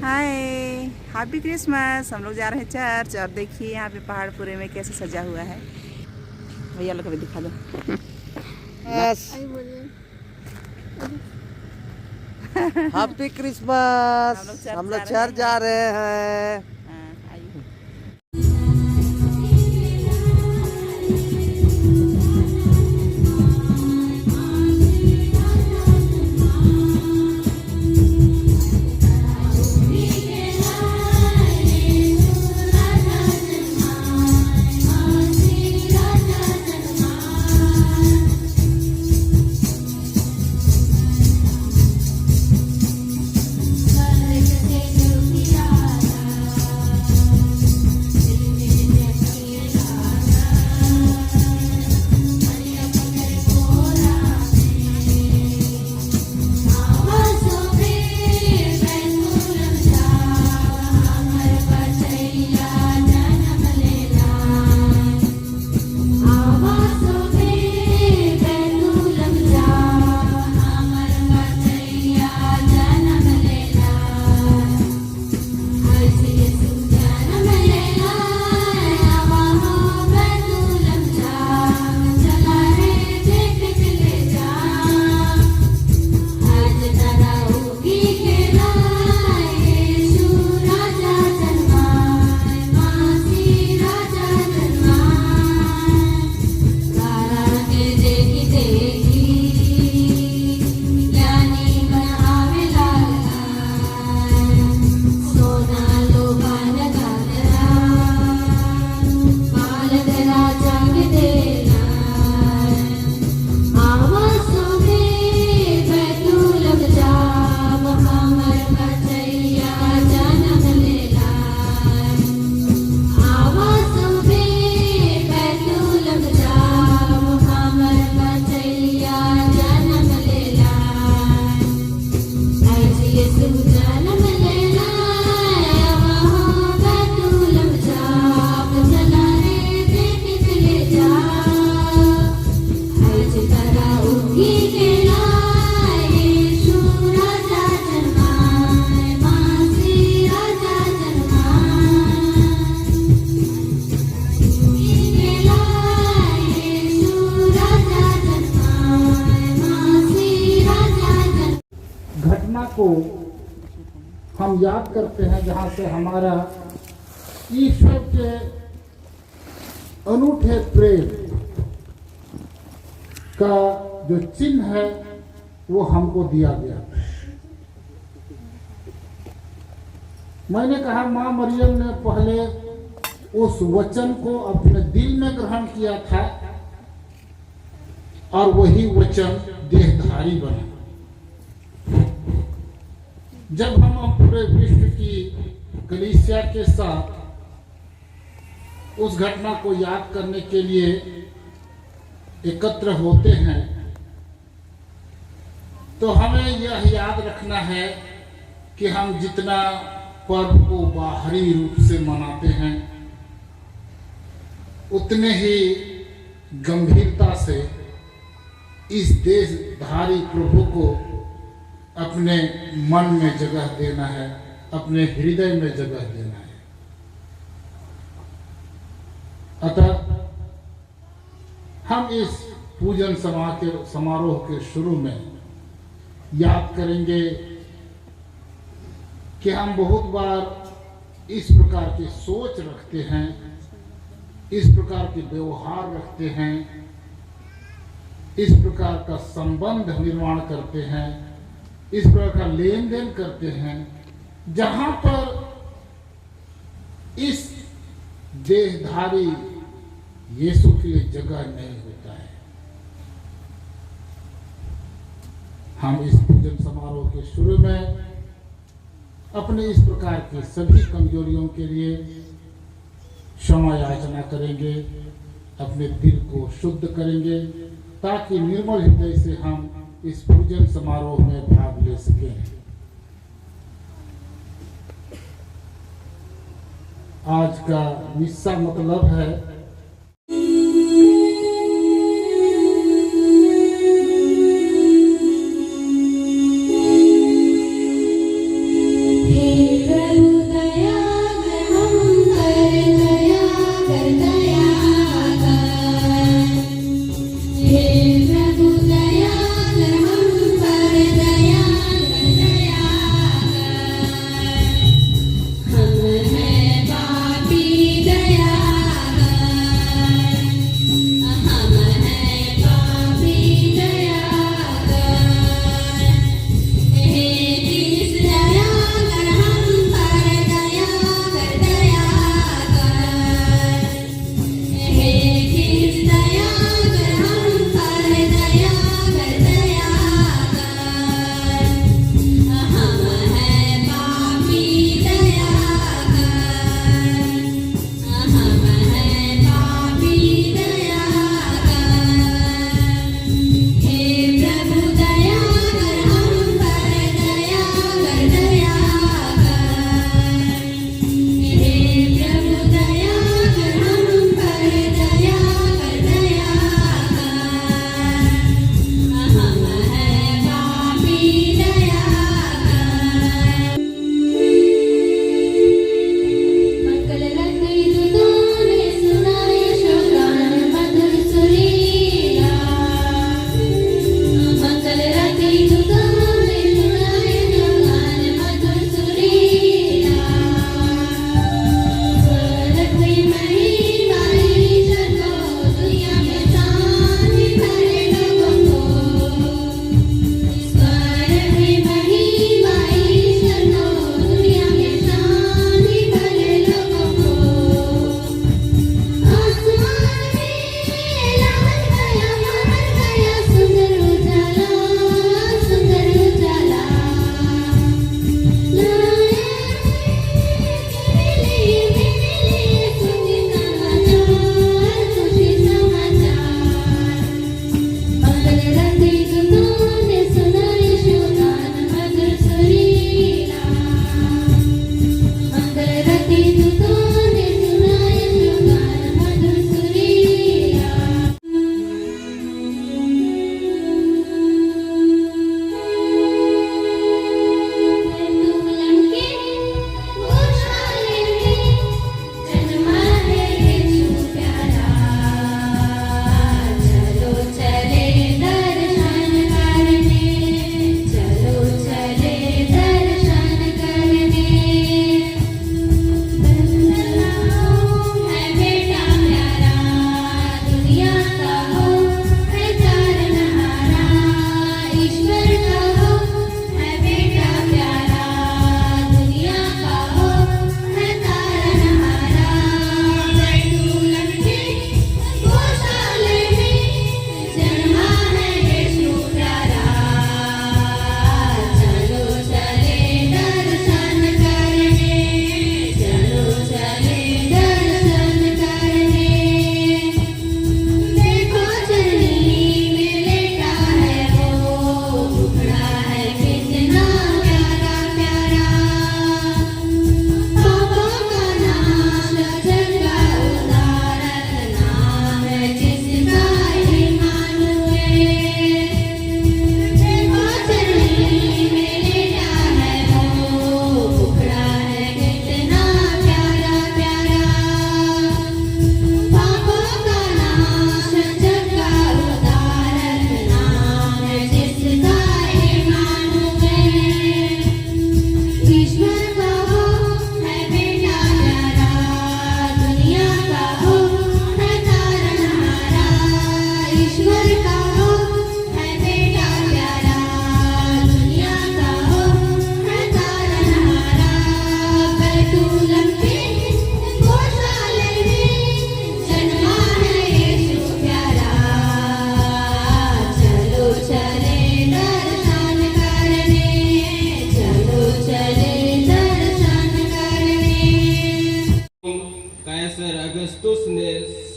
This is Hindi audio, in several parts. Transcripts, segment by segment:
हाय, हैप्पी क्रिसमस। हम लोग जा रहे हैं चर्च और देखिए यहाँ पे पहाड़पुरे में कैसे सजा हुआ है। भैया लोग को भी दिखा दो। Happy Christmas. हम हम लोग लोग चर्च चर्च जा रहे हैं। हाँ, आइए। घटना को हम याद करते हैं जहाँ से हमारा ईश्वर के अनूठे प्रेम का जो चिन्ह है वो हमको दिया गया। मैंने कहा माँ मरियम ने पहले उस वचन को अपने दिल में ग्रहण किया था और वही वचन देहधारी बना। जब हम पूरे विश्व की कलीसिया के साथ उस घटना को याद करने के लिए एकत्र होते हैं तो हमें यह याद रखना है कि हम जितना पर्व को बाहरी रूप से मनाते हैं उतने ही गंभीरता से इस देशधारी प्रभु को अपने मन में जगह देना है, अपने हृदय में जगह देना है। अतः हम इस पूजन समारोह के शुरू में याद करेंगे कि हम बहुत बार इस प्रकार की सोच रखते हैं, इस प्रकार के व्यवहार रखते हैं, इस प्रकार का संबंध निर्माण करते हैं, इस प्रकार का लेन देन करते हैं जहां पर इस देहधारी यीशु के लिए जगह नहीं होता है। हम इस पूजन समारोह के शुरू में अपने इस प्रकार की सभी कमजोरियों के लिए क्षमा याचना करेंगे, अपने दिल को शुद्ध करेंगे ताकि निर्मल हृदय से हम इस पूजन समारोह में भाग ले सकें। आज का मिस्सा मतलब है He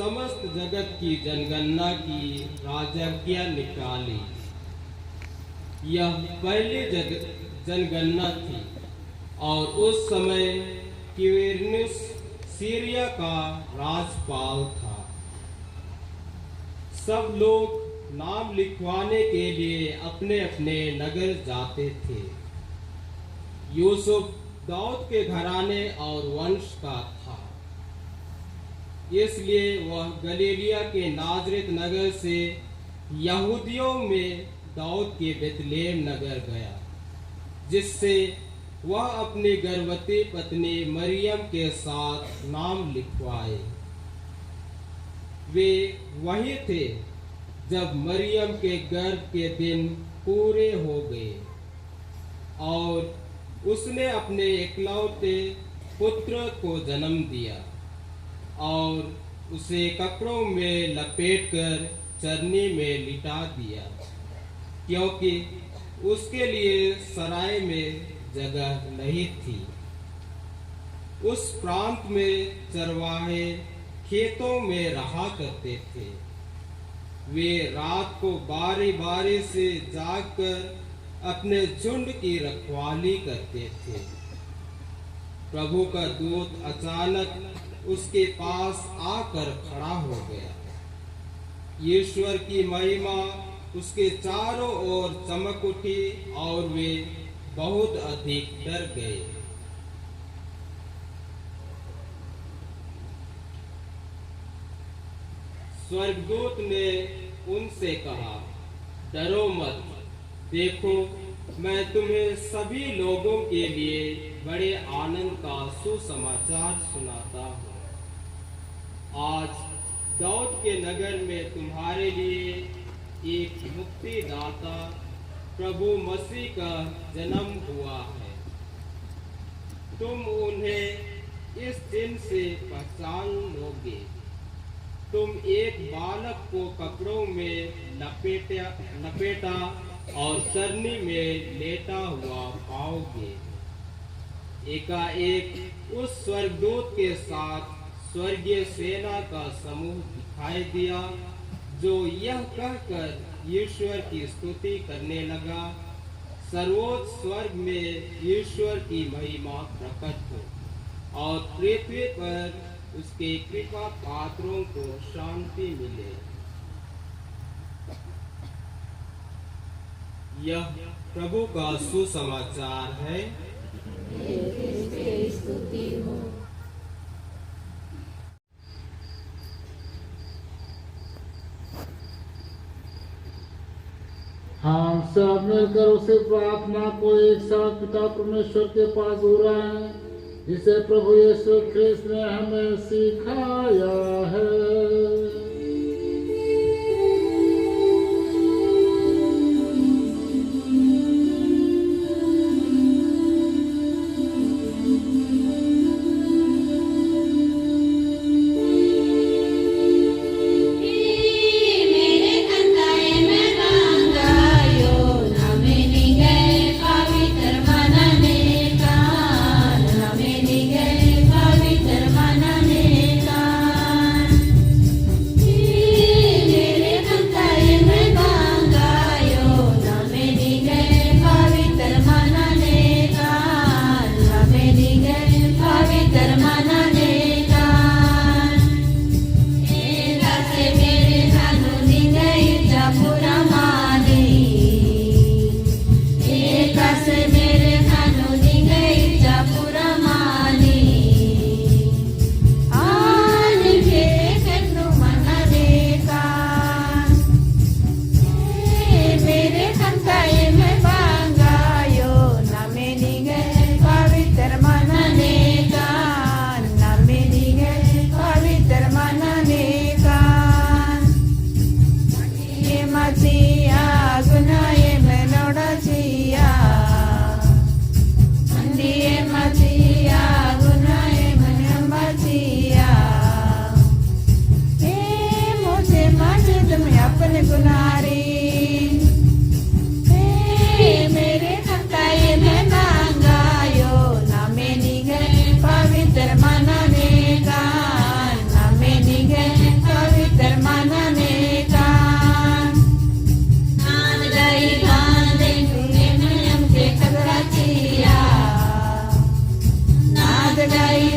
समस्त जगत की जनगणना की राजज्ञा निकाली। यह पहली जनगणना थी और उस समय क्विरिनियस सीरिया का राजपाल था। सब लोग नाम लिखवाने के लिए अपने अपने नगर जाते थे। यूसुफ दाऊद के घराने और वंश का था, इसलिए वह गलीलिया के नाजरेत नगर से यहूदियों में दाऊद के बेतलेहम नगर गया, जिससे वह अपनी गर्भवती पत्नी मरियम के साथ नाम लिखवाए। वे वही थे जब मरियम के गर्भ के दिन पूरे हो गए और उसने अपने इकलौते पुत्र को जन्म दिया और उसे कपड़ों में लपेटकर चरनी में लिटा दिया, क्योंकि उसके लिए सराय में जगह नहीं थी। उस प्रांत में चरवाहे खेतों में रहा करते थे। वे रात को बारी बारी से जागकर अपने झुंड की रखवाली करते थे। प्रभु का दूत अचानक उसके पास आकर खड़ा हो गया। ईश्वर की महिमा उसके चारों ओर चमक उठी और वे बहुत अधिक डर गए। स्वर्गदूत ने उनसे कहा, डरो मत, देखो मैं तुम्हें सभी लोगों के लिए बड़े आनंद का सुसमाचार सुनाता हूँ। आज दाऊद के नगर में तुम्हारे लिए एक मुक्तिदाता प्रभु मसीह का जन्म हुआ है। तुम उन्हें इस दिन से पहचान लोगे। तुम एक बालक को कपड़ों में लपेटा और सरनी में लेटा हुआ पाओगे। एकाएक उस स्वर्गदूत के साथ स्वर्गीय सेना का समूह दिखाई दिया, जो यह कहकर ईश्वर की स्तुति करने लगा, सर्वोच्च स्वर्ग में ईश्वर की महिमा प्रकट हो और पृथ्वी पर उसके कृपा पात्रों को शांति मिले। यह प्रभु का सुसमाचार है। हम सब मिलकर उसी प्रार्थना को एक साथ पिता परमेश्वर के पास हो रहे हैं, जिसे प्रभु यीशु ख्रिस्त ने हमें सिखाया है। सजाई